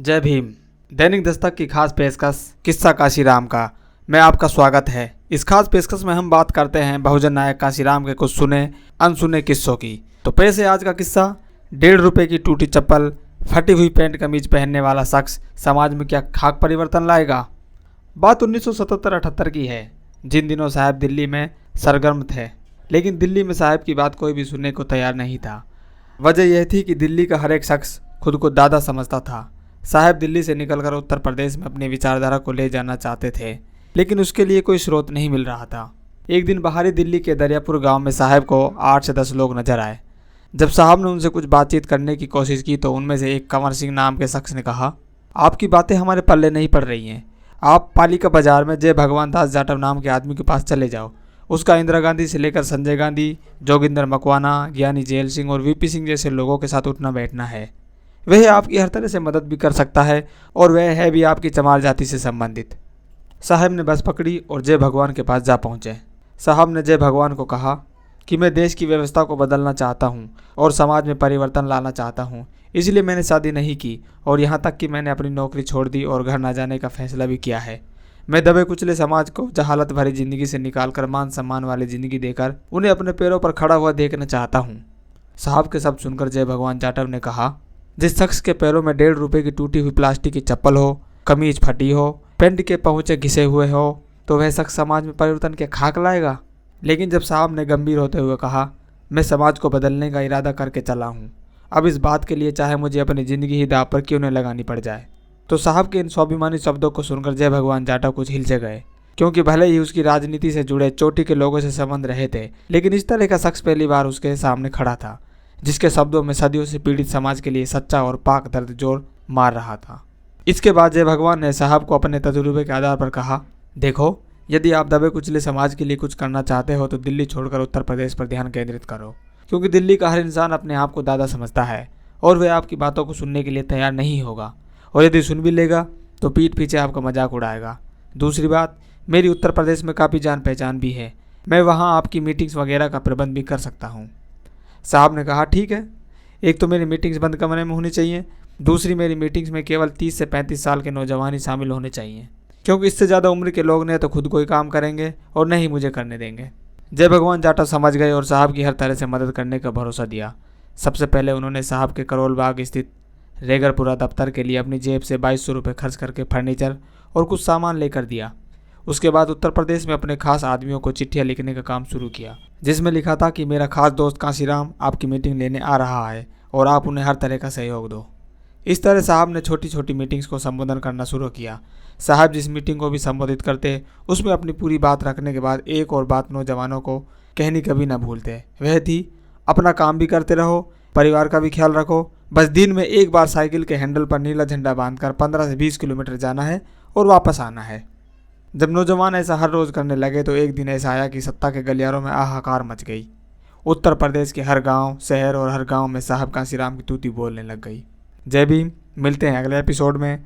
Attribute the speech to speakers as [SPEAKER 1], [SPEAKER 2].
[SPEAKER 1] जय भीम। दैनिक दस्तक की खास पेशकश किस्सा काशीराम का मैं आपका स्वागत है। इस खास पेशकश में हम बात करते हैं बहुजन नायक काशीराम के कुछ सुने अनसुने किस्सों की। तो पेश है आज का किस्सा। 1.5 रुपए की टूटी चप्पल, फटी हुई पैंट कमीज पहनने वाला शख्स समाज में क्या खाक परिवर्तन लाएगा। बात 1977-78 की है, जिन दिनों साहब दिल्ली में सरगर्म थे। लेकिन दिल्ली में साहब की बात कोई भी सुनने को तैयार नहीं था। वजह यह थी कि दिल्ली का हर एक शख्स खुद को दादा समझता था। साहब दिल्ली से निकलकर उत्तर प्रदेश में अपनी विचारधारा को ले जाना चाहते थे, लेकिन उसके लिए कोई स्रोत नहीं मिल रहा था। एक दिन बाहरी दिल्ली के दरियापुर गांव में साहब को 8 से 10 लोग नजर आए। जब साहब ने उनसे कुछ बातचीत करने की कोशिश की तो उनमें से एक कंवर सिंह नाम के शख्स ने कहा, आपकी बातें हमारे पल्ले नहीं पड़ रही हैं। आप पालिका बाजार में जय भगवान दास जाटव नाम के आदमी के पास चले जाओ। उसका इंदिरा गांधी से लेकर संजय गांधी, जोगिंदर मकवाना, ज्ञानी जेल सिंह और वीपी सिंह जैसे लोगों के साथ उठना बैठना है। वह आपकी हर तरह से मदद भी कर सकता है और वह है भी आपकी चमार जाति से संबंधित। साहब ने बस पकड़ी और जय भगवान के पास जा पहुँचे। साहब ने जय भगवान को कहा कि मैं देश की व्यवस्था को बदलना चाहता हूँ और समाज में परिवर्तन लाना चाहता हूँ, इसलिए मैंने शादी नहीं की और यहाँ तक कि मैंने अपनी नौकरी छोड़ दी और घर न जाने का फैसला भी किया है। मैं दबे कुचले समाज को जहालत भरी जिंदगी से निकालकर मान सम्मान वाली जिंदगी देकर उन्हें अपने पैरों पर खड़ा हुआ देखना चाहता हूँ। साहब के शब्द सुनकर जय भगवान जाटव ने कहा, जिस शख्स के पैरों में 1.5 रुपए की टूटी हुई प्लास्टिक की चप्पल हो, कमीज फटी हो, पैंट के पहुँचे घिसे हुए हो, तो वह शख्स समाज में परिवर्तन के खाक लाएगा। लेकिन जब साहब ने गंभीर होते हुए कहा, मैं समाज को बदलने का इरादा करके चला हूँ, अब इस बात के लिए चाहे मुझे अपनी ज़िंदगी ही दांव पर क्यों न लगानी पड़ जाए, तो साहब के इन स्वाभिमानी शब्दों को सुनकर जय भगवान जाटव कुछ हिल से गए। क्योंकि भले ही उसकी राजनीति से जुड़े चोटी के लोगों से संबंध रहे थे, लेकिन इस तरह का शख्स पहली बार उसके सामने खड़ा था, जिसके शब्दों में सदियों से पीड़ित समाज के लिए सच्चा और पाक दर्द जोर मार रहा था। इसके बाद जय भगवान ने साहब को अपने तजुर्बे के आधार पर कहा, देखो, यदि आप दबे कुचले समाज के लिए कुछ करना चाहते हो तो दिल्ली छोड़कर उत्तर प्रदेश पर ध्यान केंद्रित करो, क्योंकि दिल्ली का हर इंसान अपने आप को दादा समझता है और वह आपकी बातों को सुनने के लिए तैयार नहीं होगा, और यदि सुन भी लेगा तो पीठ पीछे आपका मजाक उड़ाएगा। दूसरी बात, मेरी उत्तर प्रदेश में काफ़ी जान पहचान भी है, मैं वहाँ आपकी मीटिंग्स वगैरह का प्रबंध भी कर सकता हूँ। साहब ने कहा, ठीक है, एक तो मेरी मीटिंग्स बंद कमरे में होनी चाहिए, दूसरी मेरी मीटिंग्स में केवल 30 से 35 साल के नौजवान ही शामिल होने चाहिए, क्योंकि इससे ज़्यादा उम्र के लोग ने तो खुद कोई काम करेंगे और नहीं मुझे करने देंगे। जय भगवान जाटव समझ गए और साहब की हर तरह से मदद करने का भरोसा दिया। सबसे पहले उन्होंने साहब के करोल बाग स्थित रेगरपुरा दफ्तर के लिए अपनी जेब से 2200 रुपये खर्च करके फर्नीचर और कुछ सामान लेकर दिया। उसके बाद उत्तर प्रदेश में अपने खास आदमियों को चिट्ठियाँ लिखने का काम शुरू किया, जिसमें लिखा था कि मेरा खास दोस्त काशीराम आपकी मीटिंग लेने आ रहा है और आप उन्हें हर तरह का सहयोग दो। इस तरह साहब ने छोटी छोटी मीटिंग्स को संबोधन करना शुरू किया। साहब जिस मीटिंग को भी संबोधित करते उसमें अपनी पूरी बात रखने के बाद एक और बात नौजवानों को कहनी कभी ना भूलते, वह थी, अपना काम भी करते रहो, परिवार का भी ख्याल रखो, बस दिन में एक बार साइकिल के हैंडल पर नीला झंडा बांधकर 15 से 20 किलोमीटर जाना है और वापस आना है। जब नौजवान ऐसा हर रोज़ करने लगे तो एक दिन ऐसा आया कि सत्ता के गलियारों में हाहाकार मच गई। उत्तर प्रदेश के हर गांव, शहर और हर गांव में साहब काशीराम की तूती बोलने लग गई। जय भीम। मिलते हैं अगले एपिसोड में।